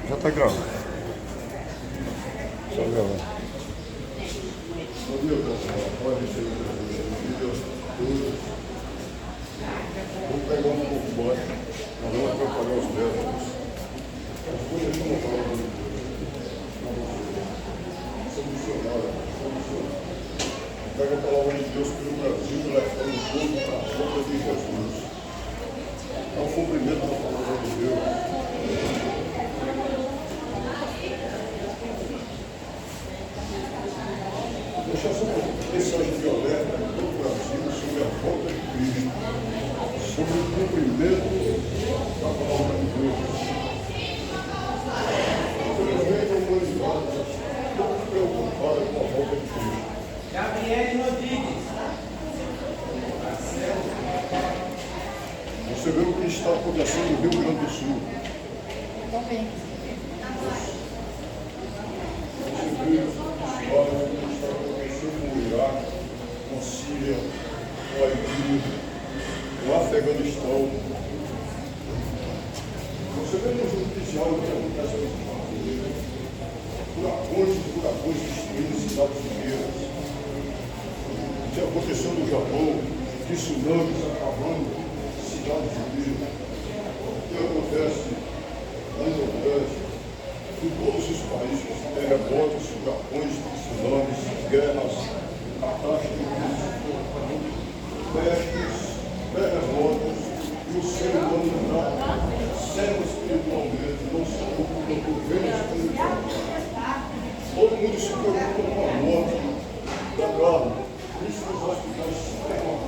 Já tá gravando. Só gravar. Vou pegar um pouco de baixo, mas não atrapalhar os dedos. Pega a palavra de Deus pelo Brasil, levando o povo para a boca de Jesus. É o cumprimento da palavra de Deus. Deixa eu só uma mensagem de alerta do Brasil sobre a volta de Cristo, sobre o cumprimento da palavra de Deus. Infelizmente, a humanidade está muito preocupada com a volta de Cristo. Gabriel Rodrigues. Você vê o que está acontecendo no Rio Grande do Sul. Também. Você vê o que está acontecendo no Iraque, com a Síria, com o Haiti, no Afeganistão. Você vê no judiciário o que acontece nos Estados Unidos. Furacões destruindo cidades inteiras. O que aconteceu no Japão, de tsunamis acabando cidades inteiras. O que acontece na Indonésia, em todos os países, terremotos, furacões, tsunamis, guerras, catástrofes, pestes, terremotos, e o ser humano está cego espiritualmente, não se preocupa com o bem espiritual. Todo mundo se preocupa com a morte da carne, por isso os hospitais se ferram.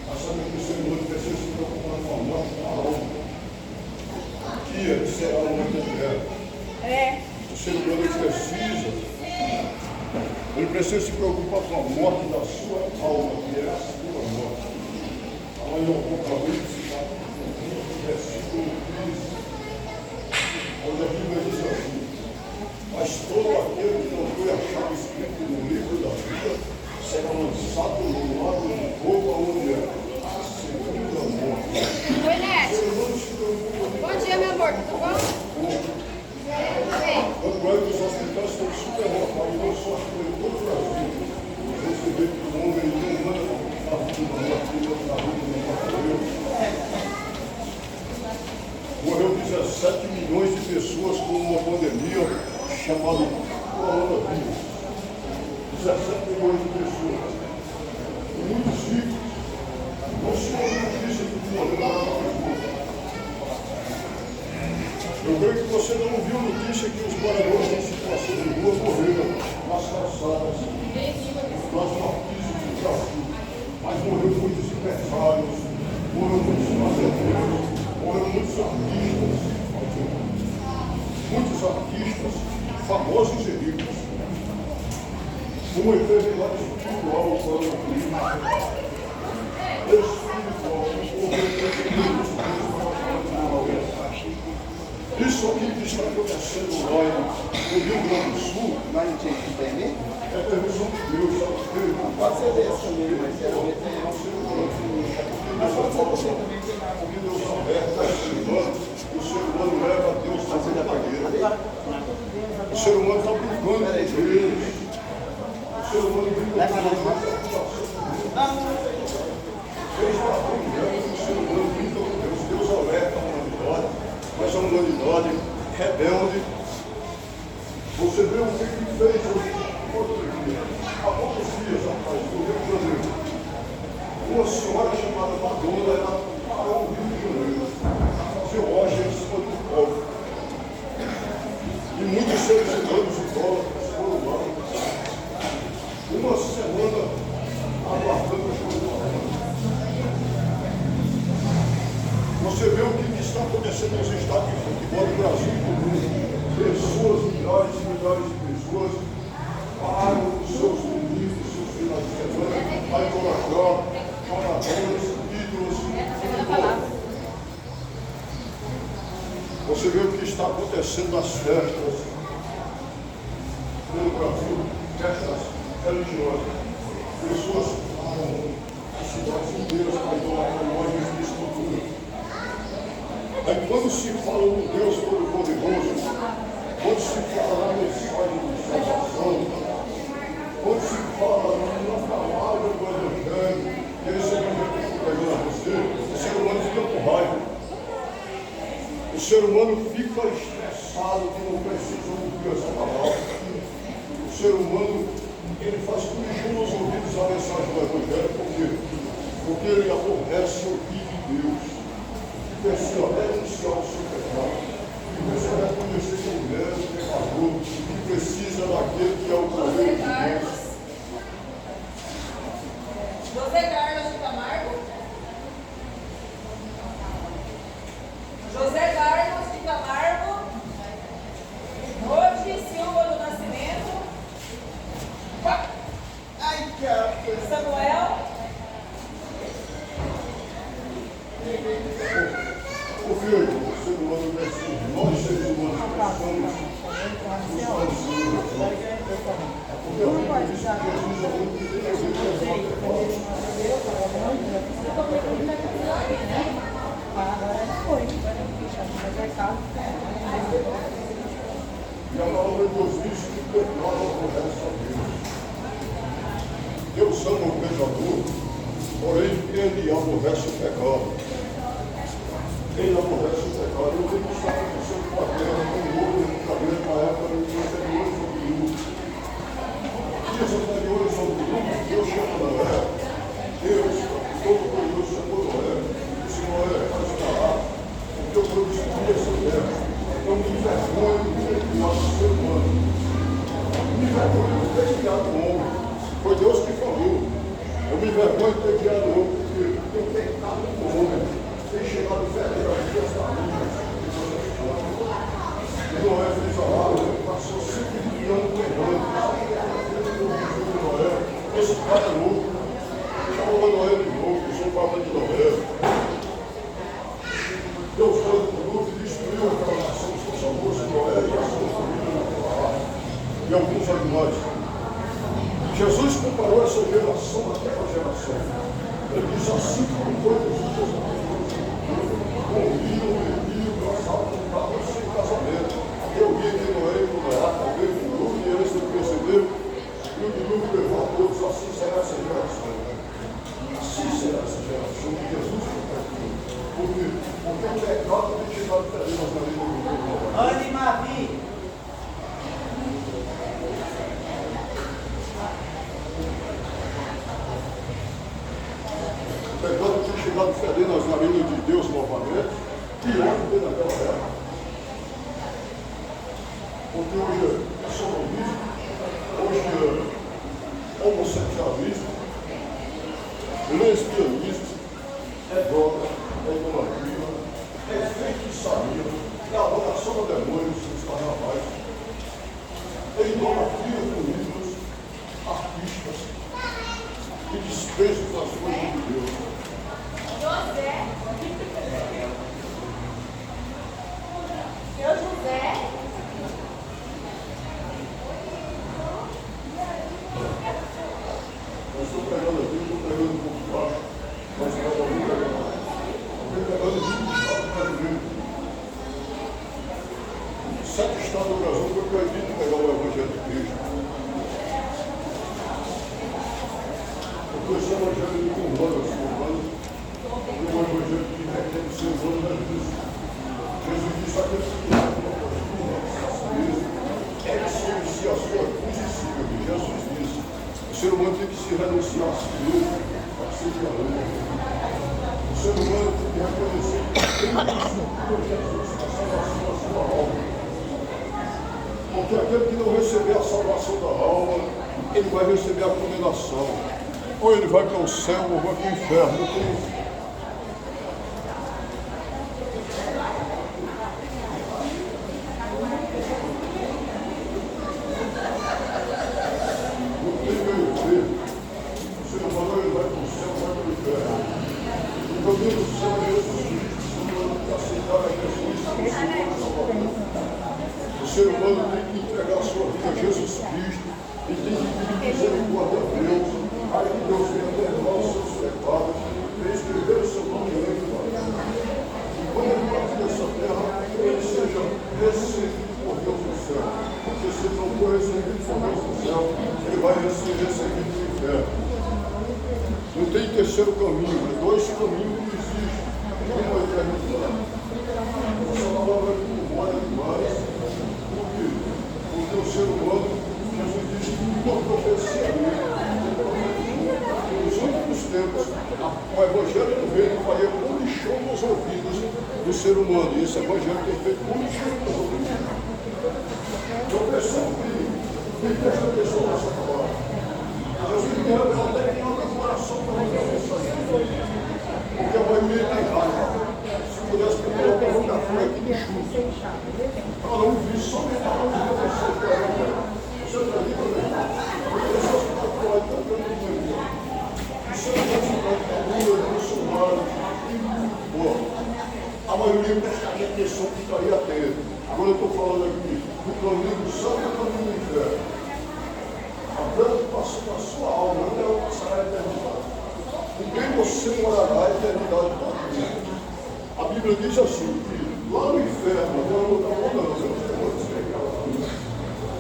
Mas sabe que o ser humano precisa se preocupar com a morte da alma, que será a morte eterna. O ser humano precisa se preocupar com a morte da sua alma, que é a sua morte. Lá em Apocalipse, versículo 15, onde a Bíblia diz assim: mas todo aquele que não foi achado escrito no livro da vida será lançado no lago de fogo, aonde é a segunda morte. Oi, Neto. Bom dia, meu amor. Tudo bom? Tanto é que os hospitais estão super lotados, não só aqui em todo o Brasil. Você vê que o homem não anda na vida, na rua, morreu 17 milhões de pessoas com uma pandemia chamada coronavírus. 17 milhões de pessoas. E muitos ricos. Não se ouve notícia de morrer. Eu creio que você não viu notícia que os moradores em situação de rua morreram nas calçadas, nas marquises do Brasil. Mas morreram muitos empresários, morreram muitos fazendeiros, morreram muitos artistas, famosos e ricos. Uma enfermidade espiritual, o coronavírus. Isso aqui que está acontecendo lá no Rio Grande do Sul, Mas não tinha que entender? é permissão de Deus, sabe? Pode ser desse também, mas geralmente é um ser humano. Mas pode ser você também tem mais. Porque Deus aberta é ser humano, o ser humano leva a Deus na vida dele. O ser humano está brincando com Deus. O ser humano brinca com Deus. Deus está brincando, o ser humano brinca com Deus. Deus alerta a humanidade, mas a humanidade rebelde. Você vê o que fez outro dia, há poucos dias atrás, no Rio de Janeiro. Uma senhora chamada Madonna, ela parou no Rio de Janeiro, fazia loja em cima do povo. E muitos seres humanos idólatras foram lá. Uma semana aguardando o julgamento. Você vê o que está acontecendo nos estádios de futebol do Brasil e do mundo. Pessoas, milhares e milhares de pessoas, pagam os seus domingos, os seus finais de semana, para idolatrar jogadores, ídolos, futebol. Você vê o que está acontecendo nas festas no Brasil, festas religiosas. Pessoas pagam as cidades inteiras para idolatrar lojas de estrutura. Aí quando se fala do Deus Todo-Poderoso, quando se fala na mensagem de salvação, quando se fala na palavra do Evangelho, que esse Evangelho está pegando a você, o ser humano fica com raiva. O ser humano fica estressado que não precisa ouvir essa palavra. O ser humano, ele faz tudo nos ouvidos a mensagem do Evangelho, por quê? Porque ele aborrece ouvir de Deus. Precisa renunciar ao seu pecado. E você reconhecer que o mesmo pecador, que precisa daquele que é o poder de Deus. José Carlos de Camargo. José Carlos de Camargo. Rode Silva do Nascimento. Ai, cara! Samuel. O filho, o ser humano precisa, nós seres humanos precisamos porque eu digo isso que Jesus é muito e a palavra de Deus diz que o pecado aborrece a Deus. Deus ama o pecador, porém ele aborrece o pecado. Ele aborrece o pecado. Eu tenho que estar acontecendo com a terra, com o outro, com o cabelo, com a época dos anteriores sobre o mundo. Dias anteriores sobre o mundo, Deus chama Noé. Deus, Todo-Poderoso, chamou Noé. Disse: Noé, vai estar lá, porque eu vou destruir essa terra. Então me envergonha de ter criado o ser humano. Me envergonha de ter criado o homem. Foi Deus que falou. Eu me envergonho de ter criado o homem, porque eu tenho pecado com o homem. Tem chegado velho às duas famílias. E Noé fez a obra, passou 5 anos pregando. Noé, esse cara é louco. Chamou Noé de louco, usou o papo de Noé. Deus foi no luto e destruiu aquela nação, só salvou-se Noé e a sua família. E alguns animais. Jesus comparou essa geração àquela geração. Ele diz assim como foi Jesus. Comiam, bebiam, passavam, estavam sem casamento. Eu vi que Noé e Noé, talvez o dilúvio, e eles não perceberam, e o dilúvio levou a todos. Assim será essa geração. Assim será essa geração que Jesus compartilhou. Por quê? Porque o pecado tem chegado terrenos na vida do mundo. Anne Mavi. O pecado tem chegado fedendo as narinas de Deus novamente, pior do que naquela época. Porque hoje é sodomismo, hoje é homossexualismo, lesbianismo, é droga, é idolatria, é feitiçaria, é adoração a demônios nos carnavais, é idolatria com ídolos, artistas e desprezo das coisas de Deus. José. Seu José. Eu estou pregando aqui, estou pregando um pouco baixo, mas para alguém pregando. Alguém pregando 20 estados brasileiros. 7 estados do Brasil foi proibido pegar o Evangelho de Cristo. Porque esse Evangelho de Curvano, e o Evangelho de requer do ser humano da Jesus. Jesus disse: aquele que é que se inicia a sua cruz e siga-me. Jesus disse: o ser humano tem que se renunciar a si mesmo para ser de amor. O ser humano tem que reconhecer que tem por Jesus a salvação da sua alma. Porque aquele que não receber a salvação da alma, ele vai receber a condenação. Ou ele vai para o céu ou vai para o inferno. O ser humano tem que entregar a sua vida a Jesus Cristo e tem que pedir misericórdia a Deus, para que Deus venha perdoar os seus pecados e escrever o seu nome direito na vida. E quando ele partir dessa terceiro caminho, né? Dois caminhos não existem. Um é eternidade. Essa palavra que incomoda demais. Por quê? Porque o ser humano, Jesus disse que uma profecia dele. Nos últimos tempos, o evangelho do reino faria punição nos ouvidos do ser humano. E esse evangelho tem feito punição nos ouvidos. Então, pessoal, quem presta atenção nessa palavra? Jesus me revela até que abre o coração para nós pensar. Porque a maioria está errada. Se pudesse pegar o povo da folha aqui de chuva. Para não ouvir somente a palavra de Deus. Você está ali também. As pessoas que estão fora estão dando muito. Isso é uma Bolsonaro. A maioria presta atenção que estaria atento. Agora eu estou falando aqui do caminho do céu e do caminho do inferno. A preocupação da sua alma não é o passar a eternidade. Com quem você morará a eternidade da vida. A Bíblia diz assim, que lá no inferno,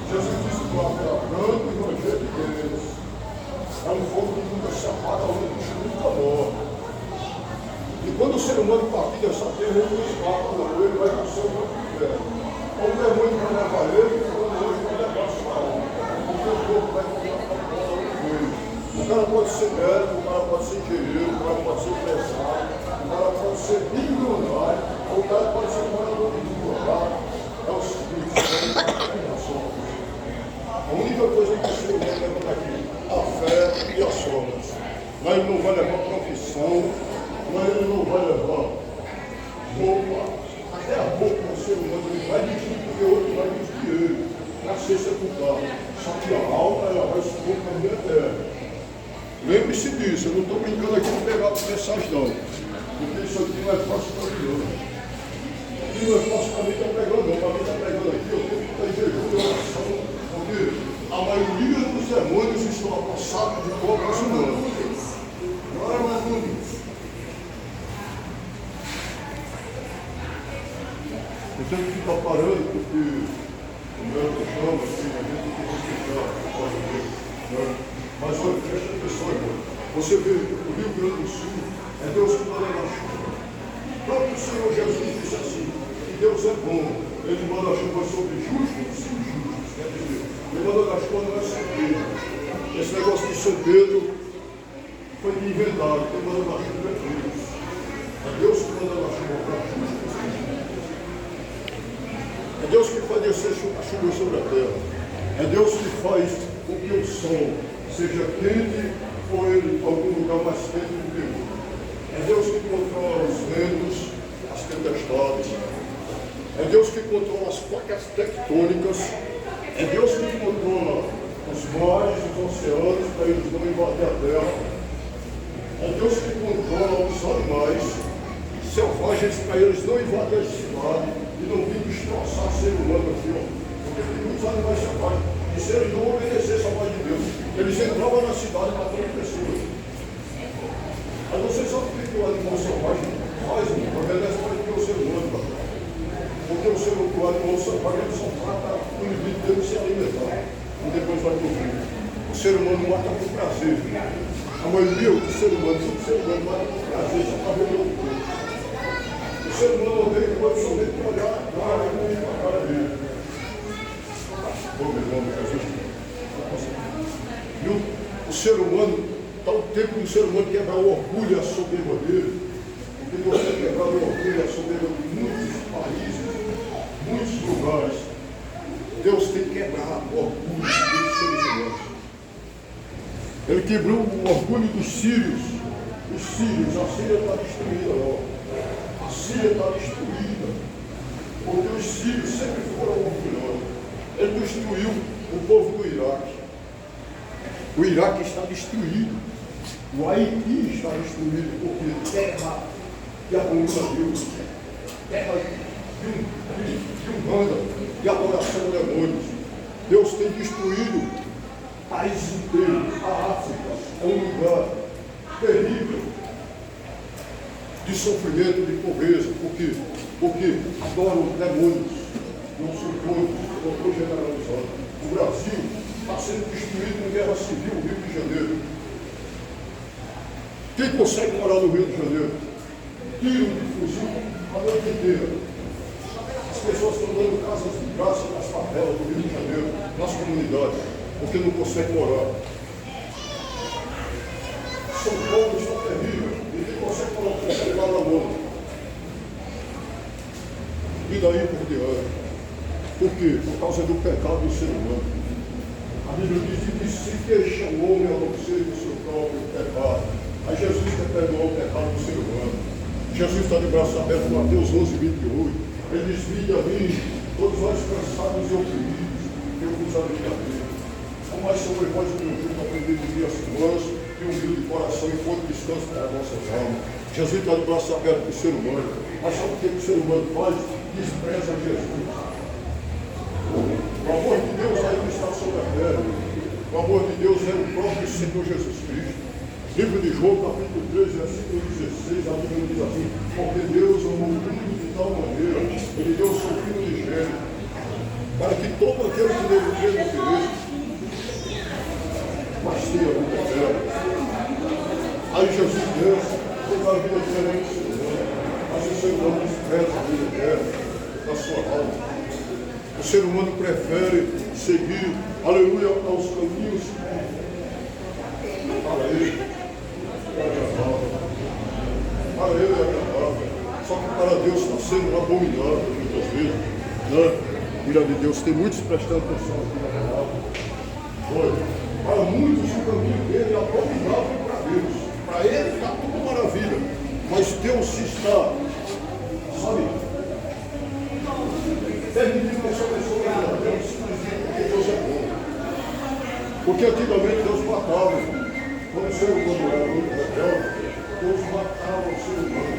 Jesus disse que lá era branco e evangelho de Deus. É um fogo que nunca se apaga, onde o bicho nunca morre. E quando o ser humano partir dessa terra, ele não escapa, não, ele vai para o seu próprio inferno. Ou o demônio vai levar ele, ou o demônio vai levar a sua alma. Porque o corpo vai comprar para o o cara pode ser médico, o cara pode ser engenheiro, o cara pode ser empresário, o cara pode ser milionário, ou o cara pode ser morador de rua. Tá? É o seguinte, a única coisa que o ser humano leva daqui, a fé e as obras. Mas ele não vai levar profissão, mas ele não vai levar roupa. Até a roupa do ser humano ele vai vestir, porque o outro vai vestir ele. Na ser sepultado. Só que a alma ela vai subir para a vida eterna. Lembre-se disso, eu não estou brincando aqui de pegar as mensagens não. Porque isso aqui não é fácil para mim não. Aqui não é fácil para mim estar pregando não. Para mim estar pregando aqui, eu tenho que estar em jejum e oração. Porque a maioria dos demônios estão apossados de corpos humanos. Agora é mais bonito. Eu tenho que ficar parando porque o meu chama assim, a gente tem que ficar, pode ver. Mas olha, presta atenção, irmão. Você vê, o Rio Grande do Sul é Deus que manda na chuva. O próprio Senhor Jesus disse assim, que Deus é bom. Ele manda a chuva sobre justos e injustos. Quer dizer, ele manda a chuva não é São Pedro. Esse negócio de São Pedro foi inventado. Quem manda na chuva é Deus. É Deus que manda na chuva para justos. É Deus que faz descer a chuva sobre a terra. É Deus que faz com que o sol seja quente ou em algum lugar mais quente do que o outro. É Deus que controla os ventos, as tempestades. É Deus que controla as placas tectônicas. É Deus que controla os mares, os oceanos, para eles não invadir a terra. É Deus que controla os animais selvagens, para eles não invadirem a cidade e não vir destroçar o ser humano aqui, ó. Porque tem muitos animais selvagens. E se eles não obedecessem a voz de Deus, eles entravam na cidade matando pessoas. Mas você sabe o que o animal selvagem faz? Obedece para o ser humano. Porque o animal selvagem ele só trata o indivíduo dele se alimentar. E depois vai dormir. O ser humano mata por prazer. A maioria do ser humano, todo ser humano mata por prazer, só para ver o outro. O ser humano odeia quando somente olhar a cara e a cara dele. Viu? O ser humano, está o tempo do ser humano quebrar o orgulho e a soberba dele. Porque você quebrar o orgulho e a soberba de muitos países, muitos lugares. Deus tem que quebrar o orgulho dos seres humanos. Ele quebrou o orgulho dos sírios. Os sírios, a Síria está destruída, ó. A Síria está destruída. Porque os sírios sempre foram orgulhosos. Ele destruiu o povo do Iraque. O Iraque está destruído. O Haiti está destruído porque terra de abominação a Deus. Terra de umbanda, de adoração a demônios. Deus tem destruído países inteiros. A África é um lugar terrível de sofrimento, de pobreza. Por quê? Porque adoram demônios. Não são todos, não estou generalizando. O Brasil está sendo destruído em guerra civil no Rio de Janeiro. Quem consegue morar no Rio de Janeiro? Tiro de fuzil a noite inteira. As pessoas estão dando casas de graça nas favelas do Rio de Janeiro, nas comunidades, porque não conseguem morar. São Paulo está terrível. Ninguém consegue colocar o celular na mão. E daí por diante. Por quê? Por causa do pecado do ser humano. A Bíblia diz que se queixa o homem a não ser do seu próprio pecado. Aí Jesus quer perdoar o pecado do ser humano. Jesus está de braço aberto, Mateus 11, 28. Ele diz: vinde a mim, todos vós cansados e oprimidos, eu vos aliviarei. Não mais sobre vós o meu jugo, aprender de mim as mãos, e humilde de coração, e for descanso para as vossas almas. Jesus está de braço aberto para o ser humano. Mas sabe o que o ser humano faz? Despreza Jesus. O amor de Deus ainda está sobre a terra. O amor de Deus é o próprio Senhor Jesus Cristo. Livro de João, capítulo 13, versículo 16, a Bíblia diz assim: porque Deus amou o mundo de tal maneira, Ele deu o seu Filho unigênito, para que todo aquele que nele crê não pereça, mas tenha vida eterna. Aí Jesus desce, toda a vida diferente do ser humano, mas o ser humano despreza a vida eterna da sua alma. O ser humano prefere seguir, aleluia, aos caminhos para ele é agradável. Para ele é agradável. Só que para Deus está sendo abominável muitas vezes. Né? Filha de Deus, tem muitos prestando atenção aqui na palavra. Para muitos o caminho dele é abominável para Deus. Para ele está tudo maravilha. Mas Deus está, sabe? Permitindo essa pessoa a Deus simplesmente porque Deus é bom. Porque antigamente Deus matava. Quando o ser humano era muito rebelde, Deus matava o ser humano.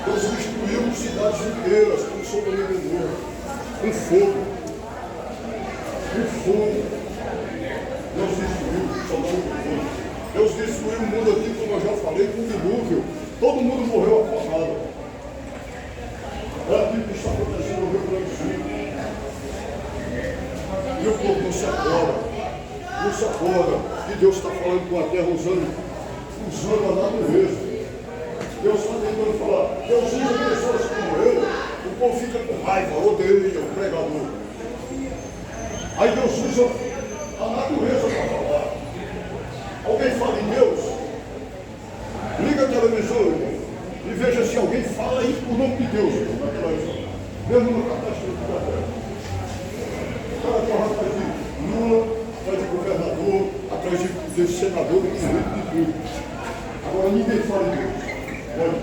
Deus destruiu cidades inteiras com Sodoma e Gomorra, com fogo. Com fogo. Deus destruiu Sodoma e Gomorra. Deus destruiu o mundo aqui, como eu já falei, com o dilúvio. Todo mundo morreu afogado. É aquilo que está acontecendo no Rio Grande do Sul. E o povo não se acorda. Não se acorda. E Deus está falando com a terra usando a natureza. Deus está tentando falar. Deus usa pessoas como eu. O povo fica com raiva, odeia o pregador. Aí Deus usa a natureza para falar. Alguém fala em Deus? Liga a televisão, irmão. E veja se alguém fala aí por nome de Deus, na televisão. Mesmo no catástrofe da terra. O cara está atrás de Lula, atrás de governador, atrás de senador, de tudo. Agora ninguém fala em Deus. Olha.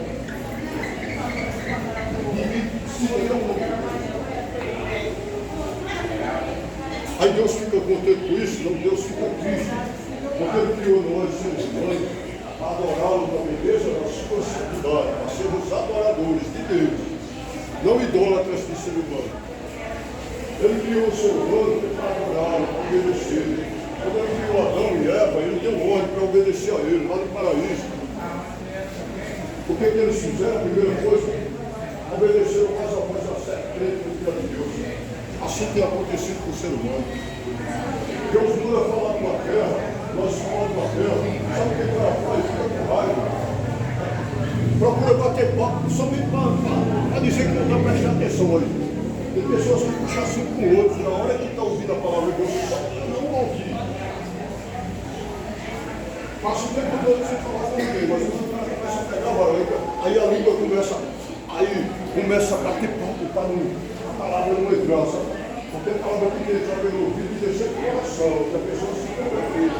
Ninguém se lembra um pouco. Aí Deus fica contente com isso? Não, Deus fica triste. Porque Ele criou nós, seres humanos, para adorá-lo da beleza da sua santidade, para sermos adoradores de Deus, não idólatras de ser humano. Ele criou o ser humano para adorá-lo, para obedecer. Quando Ele criou Adão e Eva, Ele deu ordem para obedecer a Ele, lá no paraíso. O que eles fizeram? A primeira coisa, obedeceram mais a voz da serpente do que a de Deus. Assim tem acontecido com o ser humano. Deus manda falar com a terra, nós falamos com a terra, sabe o que ela faz? Fica com raiva. Procura bater papo, somente para dizer que não está prestando atenção ali. Tem pessoas que puxam assim com o outro, na hora que está ouvindo a palavra de Deus, só não ouvir. Passa o tempo todo sem falar com ninguém, mas o cara começa a pegar a língua, aí a língua começa a bater papo para a palavra não entrar, sabe? Porque a palavra que entra pelo ouvido e descer o coração, que a pessoa se converteu.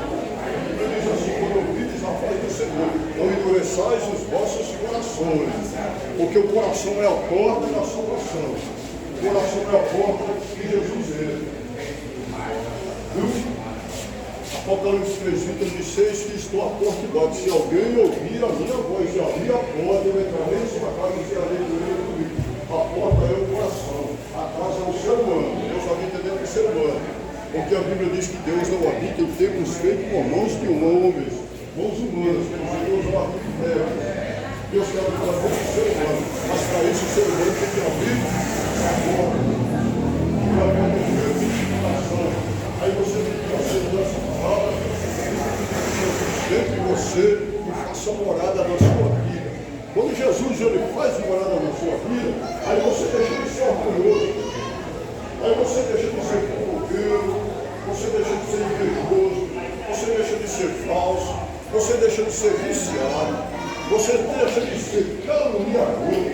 Ele diz assim: quando ouvides a voz do Senhor, não endureçais os vossos corações, porque o coração é a porta da salvação. O coração é a porta que Jesus entra. Apocalipse 3:26, que estou à porta e bato. Se alguém ouvir a minha voz e abrir a porta, eu entrarei em sua casa e serei comigo. A porta é o coração, a casa é o ser humano. Deus habita dentro do ser humano. Porque a Bíblia diz que Deus não habita em templos feitos por mãos de homens, mãos humanas, quer dizer, Deus não habita em terra. Deus quer habitar dentro do ser humano. Mas para isso o ser humano tem que abrir a porta. E abrir o coração. Aí você tem que fazer essa palavra entre você e faça morada na sua vida. Quando Jesus ele faz morada na sua vida, aí você deixa de ser orgulhoso, aí você deixa de ser fofoqueiro, você deixa de ser invejoso, você deixa de ser falso, você deixa de ser viciado, você deixa de ser caluniador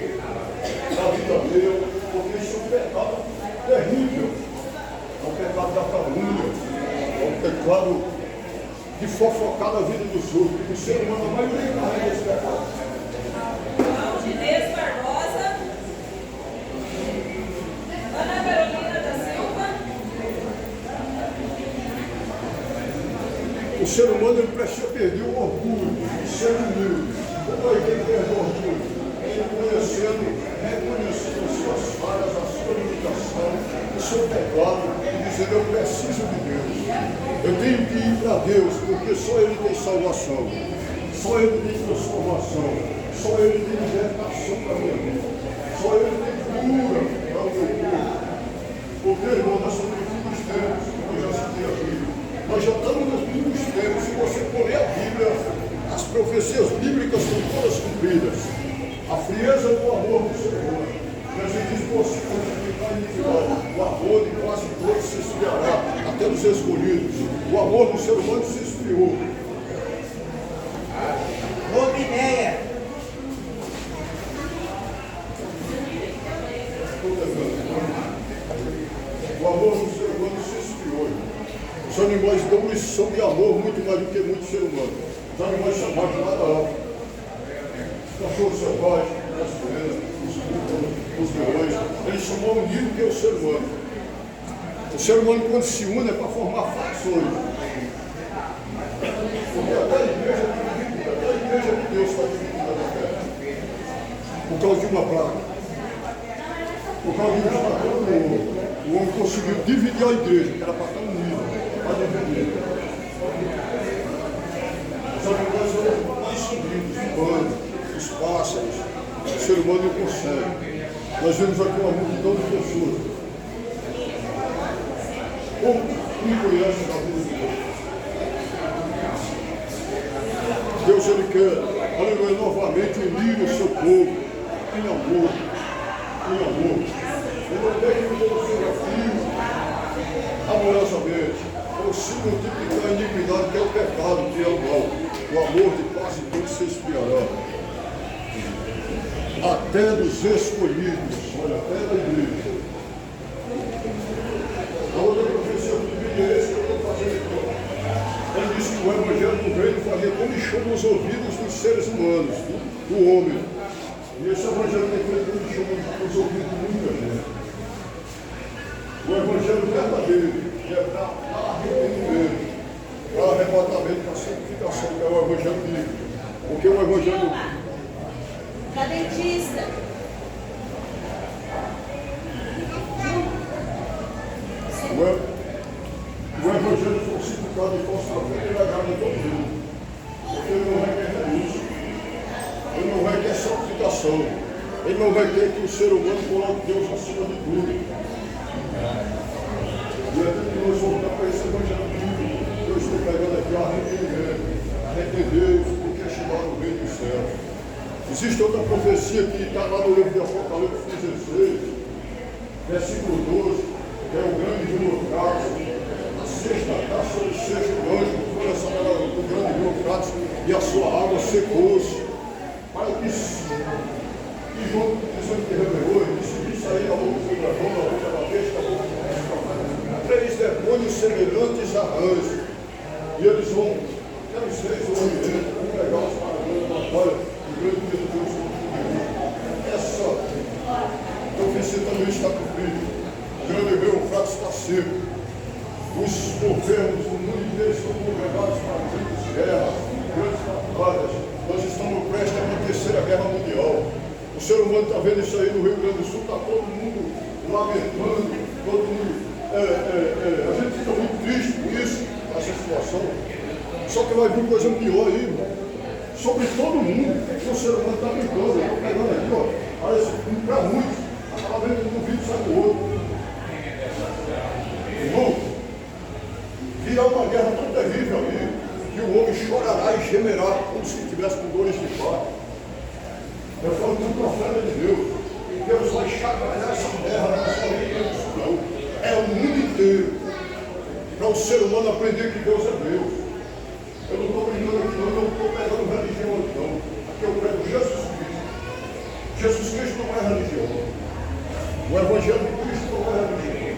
na vida dele, porque isso é um pecado terrível. É um pecado da calúnia, é um pecado de fofocar na vida dos outros. O ser humano, a maioria carrega esse pecado. Inês Barbosa. Ana Carolina da Silva. O ser humano ele precisa perder o orgulho de ser humilde. Como é que ele perde o orgulho? Reconhecendo as suas falhas, a sua limitação, o seu pecado, e dizendo: eu preciso de Deus. Eu tenho que ir para Deus, porque só Ele tem salvação, só Ele tem transformação, só Ele tem libertação para a minha vida, só Ele tem cura para o meu corpo. Porque, irmão, nós somos nos últimos tempos, como eu já citei aqui. Nós já estamos nos últimos tempos. Se você for ler a Bíblia, as profecias bíblicas são todas cumpridas. A frieza do amor do Senhor. Jesus diz: você multiplicar iniquidade. O amor de quase todos se esfriará, até dos escolhidos. O amor do ser humano se esfriou. Robineia. O amor do ser humano se esfriou. Os animais dão lição de amor muito mais do que muito ser humano. Os animais são mais de nada alto. Os cachorros selvagens, as coelhas, os búfalos, os leões, eles são mais unidos que o ser humano. O ser humano, quando se une, é para formar facções. Porque até a igreja de Deus está dividida na terra. Por causa de uma placa. Por causa de um estatuto novo. O homem conseguiu dividir a igreja, que era para estar unida, para dividir. Os animais são mais unidos, os pães, os pássaros. O ser humano não consegue. Nós vemos aqui uma multidão de pessoas. Como me conhece a vida de Deus? Deus, Ele quer, aleluia, novamente unir o seu povo em amor, em amor. Ele não quer que o povo seja filho, amorosamente, ou se multiplicar a iniquidade, que é o pecado, que é o mal. O amor de quase todos se esfriará. Até dos escolhidos, olha, até da igreja. A outra profecia do vídeo é esse que eu estou fazendo aqui. Ele disse que o Evangelho do Reino faria comichão nos ouvidos dos seres humanos, do homem. E esse Evangelho tem feito comichão nos ouvidos de muita gente. O Evangelho verdadeiro, que é para arrependimento, para arrebatamento, para santificação, que é o Evangelho bíblico. Porque o Evangelho. Da dentista. O Evangelho falsificado e falso profeta, ele agrada todo mundo. Porque ele não requer isso. Ele não requer santificação. Ele não requer que o ser humano coloque Deus acima de tudo. E até que nós voltamos para esse Evangelho bíblico, que eu estou pegando aqui, arrependimento. Arrepender, porque é chamado o Reino dos Céus. Existe outra profecia que está lá no livro de Apocalipse 16, versículo 12, que é o grande burocrato, a sexta taça do sexto anjo, foi lançada do grande burocrato, e a sua água secou-se. Para que João, dizendo que revelou, e disse: sair da boca do dragão, da boca da besta, da boca do três demônios semelhantes a rãs, e eles vão, aqueles três homens, vão pegar os parabéns da glória, o grande Deus. Essa profecia também está cumprida. O grande rio Eufrates está seco. Os governos do mundo inteiro estão congregados para grandes guerras, grandes batalhas. Nós estamos prestes a uma terceira guerra mundial. O ser humano está vendo isso aí no Rio Grande do Sul, está todo mundo lamentando, todo mundo. A gente fica muito triste com isso, com essa situação. Só que vai vir coisa pior aí, irmão. Sobre todo mundo, o ser humano está brincando. Eu estou pegando aqui, ó. Parece para muitos, acaba vendo um vídeo sai do outro. Irmão, virá uma guerra tão terrível ali, que o homem chorará e gemerá, como se estivesse com dor o ser humano aprender que Deus é Deus. Eu não estou brincando aqui, não estou pegando religião aqui, não. Aqui eu prego Jesus Cristo. Jesus Cristo não é religião. O Evangelho de Cristo não é religião.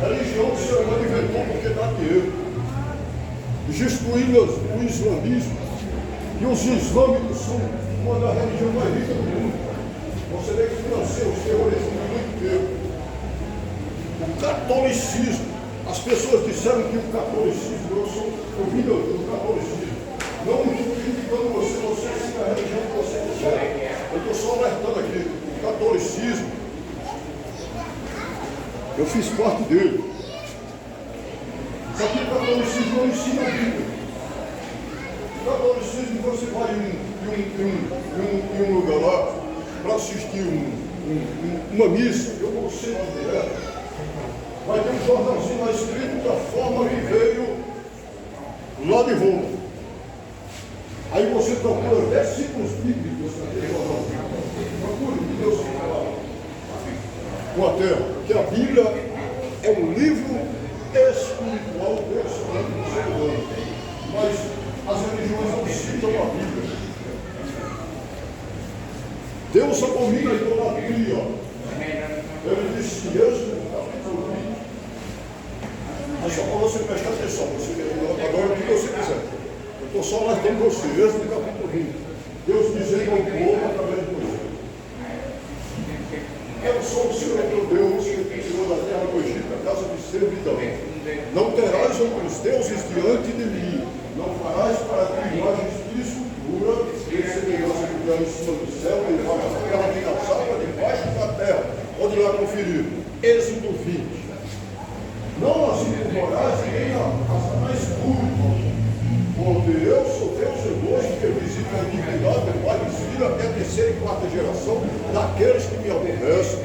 Religião o ser humano inventou porque dá dinheiro. Destruindo o islamismo. E os islâmicos são uma das religiões mais ricas do mundo. Você vê que financia os terroristas do mundo inteiro. O catolicismo. As pessoas disseram que o catolicismo, eu sou ouvindo do catolicismo. Não criticando você siga a religião que você quiser. Eu estou só alertando aqui. O catolicismo. Eu fiz parte dele. Só que o catolicismo não ensina a Bíblia. O catolicismo, você vai em um lugar lá para assistir uma missa, eu não sei onde é. Vai ter um jornalzinho lá escrito da forma que veio lá de Roma. Aí você procura versículos bíblicos naquele jornalzinho. Procure o que Deus fala com a terra. Que a Bíblia é um livro espiritual personal do ser humano. Mas as religiões não citam a Bíblia. Deus abomina a idolatria. Ele disse em Êxodo, capítulo 20. Mas só para você prestar atenção, você agora o que você quiser. Eu estou só alertando você, Êxodo capítulo 20. Deus dizendo ao povo através de você. Eu sou o Senhor teu Deus que te tirou da terra do Egito, da casa de servidão. Não terás outros deuses diante de mim. Não farás para ti imagens de escultura, de semelhança que está em cima do céu, e debaixo da terra, nem as águas debaixo da terra. Pode ir lá conferir. Êxodo 20. Não as incorporarás nem as mais públicas. Porque eu sou Deus zeloso, que visita a iniquidade do pai e filho até a terceira e quarta geração daqueles que me aborrecem.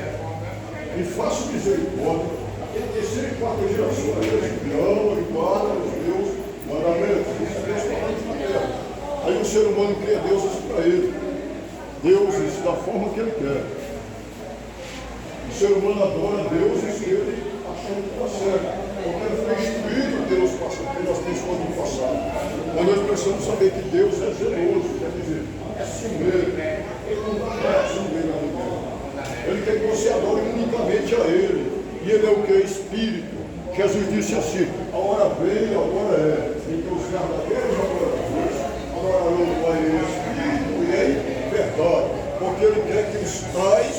E faço misericórdia até a terceira e quarta geração daqueles que me amam e guardam os meus mandamentos. Isso é Deus falando na terra. Aí o ser humano cria deuses para ele. Deuses da forma que ele quer. O ser humano adora deuses que ele achando que está certo. Porque ele foi instruído Deus pelas pessoas do passado. Mas nós precisamos saber que Deus é zeloso, quer dizer, é ciumento. Ele não é ciumento na terra. Ele quer que você adore unicamente a Ele. E Ele é o que? Espírito. Jesus disse assim: a hora veio, a hora é. Em que os verdadeiros adoradores adorarão o Pai em Espírito e em verdade. Porque Ele quer que os tais,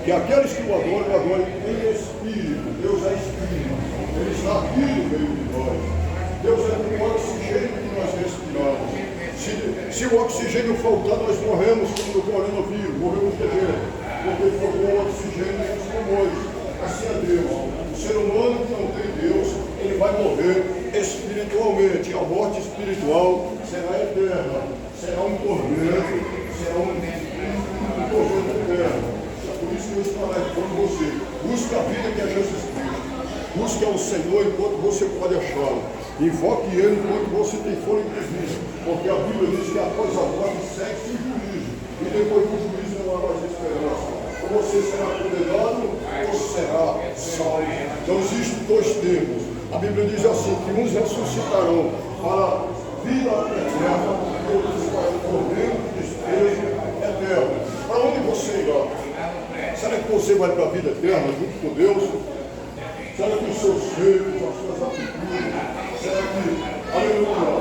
que aqueles que o adoram, adorem em Espírito. Deus é Espírito. Ele está aqui no meio de nós. Deus é como o oxigênio que nós respiramos. Se o oxigênio faltar, nós morremos como no coronavírus, morremos de jeito, porque faltou o oxigênio nos pulmões. Assim é Deus. O ser humano que não tem Deus, ele vai morrer espiritualmente. A morte espiritual será eterna, será um tormento, será um tormento eterno. É por isso que eu estou alertando você. Busque a vida que é Jesus Cristo. Busque ao Senhor enquanto você pode achá-lo. Invoque Ele enquanto você tem fôlego de vida. Porque a Bíblia diz que após a morte segue-se o juízo. E depois do juízo não há mais esperança. Ou você será condenado ou será salvo. Então existem dois termos. A Bíblia diz assim, que uns ressuscitarão para a vida eterna, e outros para o tormento, desprezo eterno. Para onde você irá? Será que você vai para a vida eterna junto com Deus? Será que os seus feitos, as suas atitudes, será que, aleluia,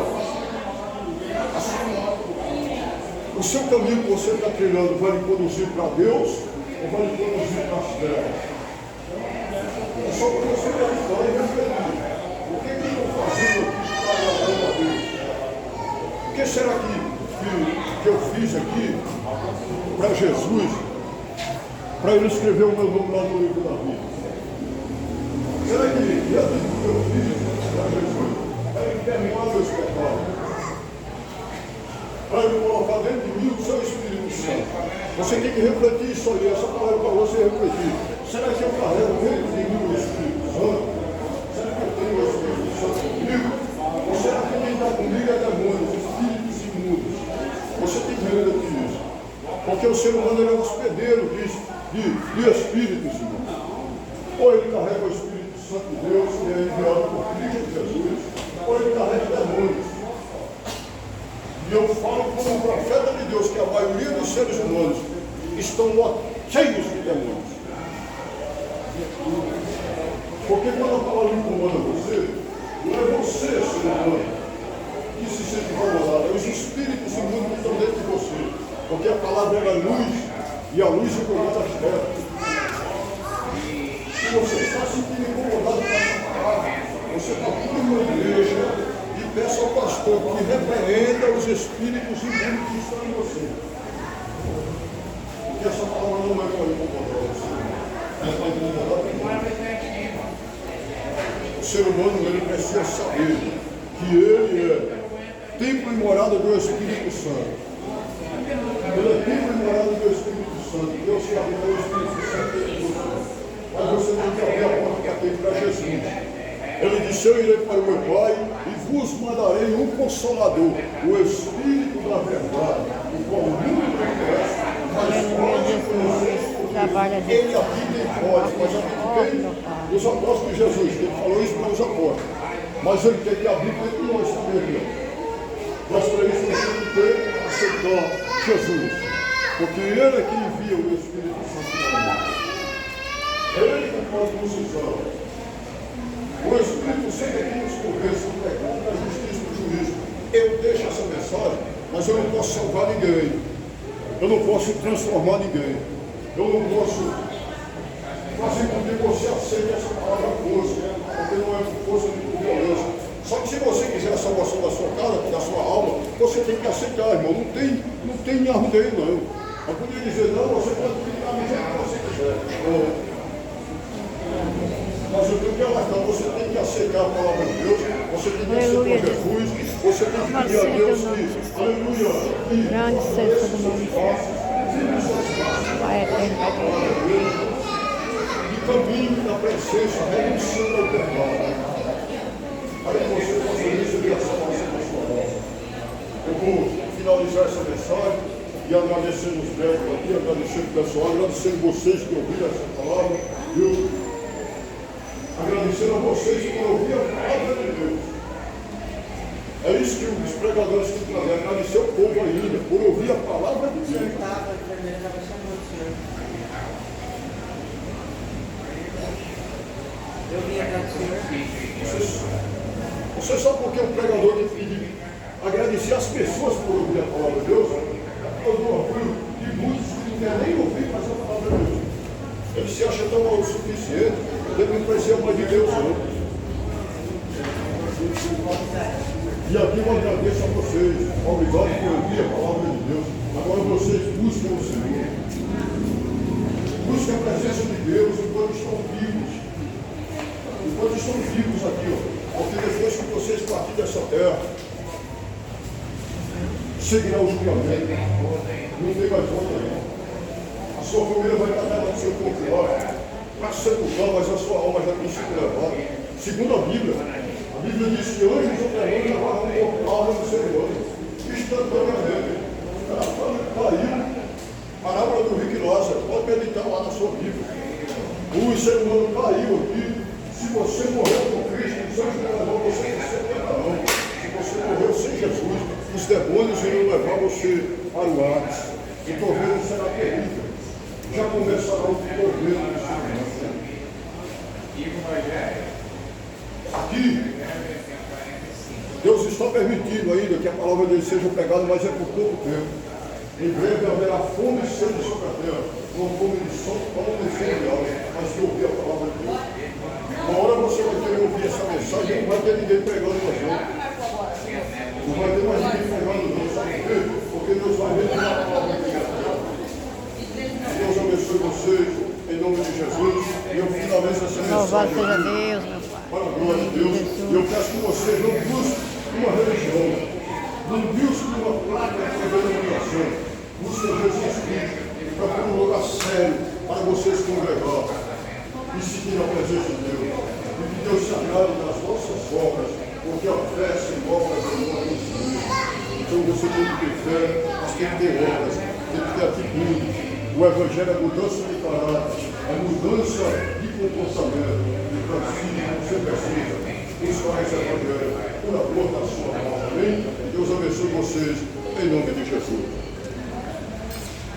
o seu caminho que você está trilhando vai lhe conduzir para Deus ou vai lhe conduzir para as trevas? É só para você meditar e refletir. O que eu estou fazendo aqui para agradar a Deus? O que será que eu fiz aqui para Jesus, para Ele escrever o meu nome lá no livro da vida? Será que diante do que eu fiz para Jesus, para Ele perdoar meus pecados? Para Ele colocar dentro de mim o seu Espírito Santo? Você tem que refletir isso aí, essa palavra para você refletir. Será que eu carrego dentro de mim o Espírito Santo? Será que eu tenho o Espírito Santo comigo? Ou será que quem está comigo é demônios, espíritos imundos? Você tem que refletir isso. Porque o ser humano ele é um hospedeiro de espíritos, irmão. Ou ele carrega o Espírito Santo de Deus, que é enviado por Cristo Jesus, ou ele carrega demônios. E eu falo como profeta de Deus que a maioria dos seres humanos estão cheios de demônios. Porque quando a palavra incomoda você, não é você, ser humano, que se sente incomodado, é os espíritos imundos que estão dentro de você. Porque a palavra é a luz, e a luz incomoda as trevas. Se você está se sentindo incomodado com essa palavra, você está tudo numa igreja e peça ao pastor que repreenda os espíritos imundos que estão em você. Porque essa palavra não é para incomodar você, é para incomodar você. O ser humano ele precisa saber que ele é templo e morada do Espírito Santo. Ele é templo e morada do Espírito Santo. Deus que habita o Espírito Santo dentro de você. Mas você tem que abrir a porta para ter para Jesus. Ele disse: eu irei para o meu Pai e vos mandarei um Consolador, o Espírito da verdade, o qual o mundo não conhece, mas pode conhecer. Ele habita em vós, mas habita quem? Os apóstolos de Jesus. Ele falou isso para os apóstolos. Mas ele tem que abrir dentro de nós também. Mas para isso nós temos que ter, aceitar Jesus. Porque ele é que envia o Espírito Santo. Ele que pode nos usar. O Espírito Santo é que nos convence do pecado, da justiça e do juízo. Eu deixo essa mensagem, mas eu não posso salvar ninguém. Eu não posso transformar ninguém. Eu não posso fazer com que você aceite essa palavra força, porque não é por força nem por violência. Só que se você quiser a salvação da sua casa, da sua alma, você tem que aceitar, irmão. Não tem arrudeio, não. Eu podia dizer, não, você pode ficar do jeito que você quiser. Não. Mas eu tenho que alertar, você tem que aceitar a palavra de Deus, você tem que aceitar Jesus, você tem que pedir a Deus que, aleluia, grande seja do nome. Pai eterno, Pai querido. e caminho da presença, renunciando ao pecado. Para que você possa receber a salvação da sua alma. Eu vou finalizar essa mensagem e agradecer os médicos aqui, agradecer o pessoal, agradecer vocês que ouviram essa palavra, viu? Agradecer a vocês por ouvir a palavra de Deus. É isso que os pregadores têm que fazer, agradecer o povo ainda, por ouvir a palavra de Deus. Eu vim agradecer. Você sabe por que o pregador tem que agradecer as pessoas por ouvir a palavra de Deus? É por causa do orgulho de muitos que não querem nem ouvir mais a palavra de Deus. Ele se acha tão autossuficiente, ele não precisa mais de Deus, não. E aqui eu agradeço a vocês. Obrigado por ouvir a palavra de Deus. Agora vocês buscam o Senhor. Busquem a presença de Deus enquanto estão vivos. Enquanto estão vivos aqui, ó. Porque depois que vocês partirem dessa terra, seguirá o julgamento. Não tem mais volta não. A sua família vai estar no seu corpo lá, para sepultar, mas a sua alma já tem sido levada. Segundo a Bíblia diz que anjos ou demônios levaram um corpo alma do ser humano. Instantaneamente. Ela caiu. Parábola do rico e Lázaro. Pode meditar lá na sua Bíblia. O ser humano caiu aqui. Se você morreu com Cristo, os anjos não levaram você para ser não. Se você morreu sem Jesus, os demônios irão levar você para o Hades. O governo será terrível. Já começará o governo do Senhor. Aqui, Deus está permitindo ainda que a palavra dele seja pregada, mas é por pouco tempo. Em breve haverá fome e sede sobre a terra, não fome de som, pão nem sede de água, mas de ouvir a palavra de Deus. Uma hora você vai querer ouvir essa mensagem, não vai ter ninguém pregando mais não. Não vai ter mais ninguém pregando não, sabe por quê? Porque Deus vai retirar a palavra de Deus. Deus abençoe vocês, em nome de Jesus, e eu finalizo essa mensagem. Louvado seja Deus, meu Pai. Para a glória de Deus, e eu peço que vocês não busquem uma religião, não busquem uma placa de denominação, busquem Jesus Cristo, para pôr um lugar sério, para vocês congregar e seguir a presença de Deus, e que Deus se agrade das vossas obras, porque a fé sem obras é morte em si. Então você tem que ter fé, mas tem que ter obras, tem que ter atitude. O Evangelho é mudança de caráter, é mudança de comportamento. Então, filho, você precisa buscar esse Evangelho por amor da sua alma. Amém? Deus abençoe vocês, em nome de Jesus.